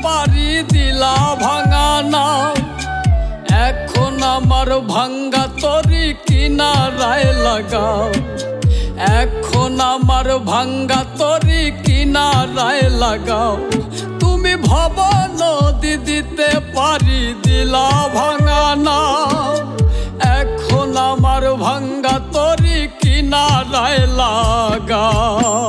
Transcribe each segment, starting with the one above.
পারি দিলা ভাঙা নাও, এখন আমার ভাঙ্গা তরি কিনারায় লাগাও। এখন আমার ভাঙ্গা তরি কিনারায় লাগাও। তুমি ভব নদী দিতে পারি দিলা ভাঙা নাও, এখন আমার ভাঙ্গা তরি কিনারায় লাগাও।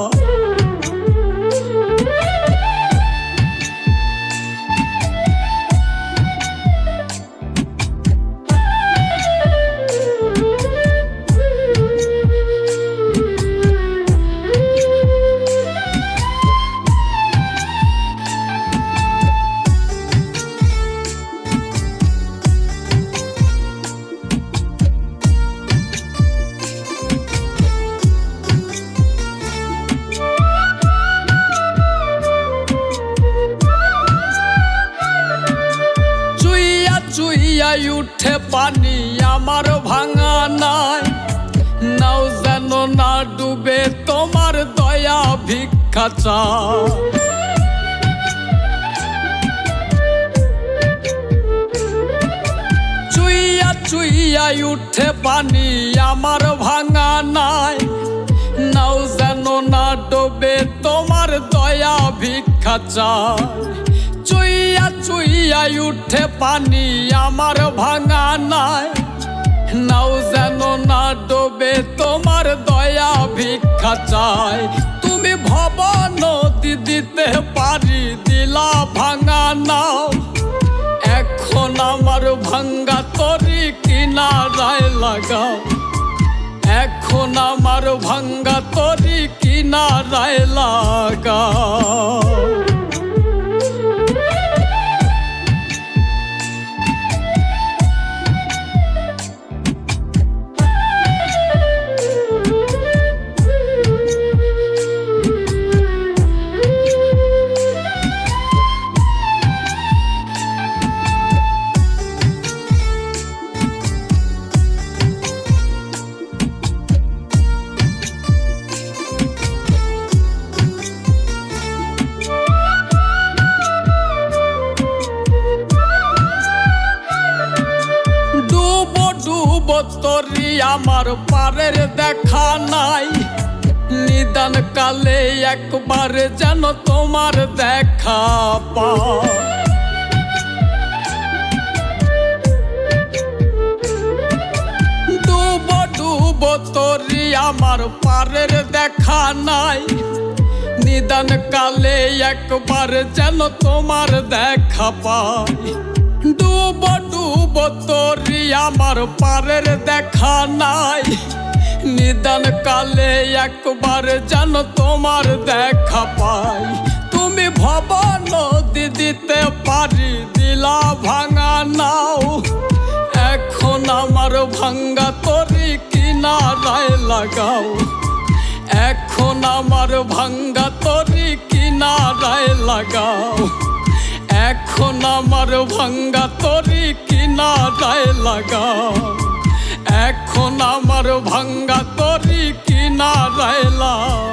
চুইয়া উঠে পানি আমার ভাঙা নাই, নাও যেন না ডুবে তোমার দয়া ভিক্ষা চাও। চুইয়া উঠে পানি আমার ভাঙা নাই, নাও যেন না ডুবে তোমার দয়া ভিক্ষা চাও। চুইয়া উঠে পানি আমার ভাঙা নাই, নাও যেন না ডোবে তোমার দয়া ভিক্ষা চাই। তুমি ভব নদী দিতে পারি দিলা ভাঙা নাও, এখন আমার ভাঙ্গা তরি কিনারায় লাগাও। এখন আমার ভাঙ্গা তরি কিনারায় লাগাও। তরি আমার পারের দেখা নাই, নিদান কালে একবার যেন তোমার দেখা পাও। ডুব তরি আমার পারের দেখা নাই, নিদান কালে একবার যেন তোমার দেখা পাই। ডুব তরি আমার পারের দেখা নাই, নিদান কালে একবার যেন তোমার দেখা পাই। তুমি ভব নদী দিতে পারি দিলা ভাঙা নাও, এখন আমার ভাঙ্গা তরি কিনারায় লাগাও। এখন আমার ভাঙ্গা তরি কিনারায় লাগাও। এখন আমার ভাঙ্গা তরি কিনারায় লাগাও। এখন আমার ভাঙ্গা তরি কিনারায় লাগাও।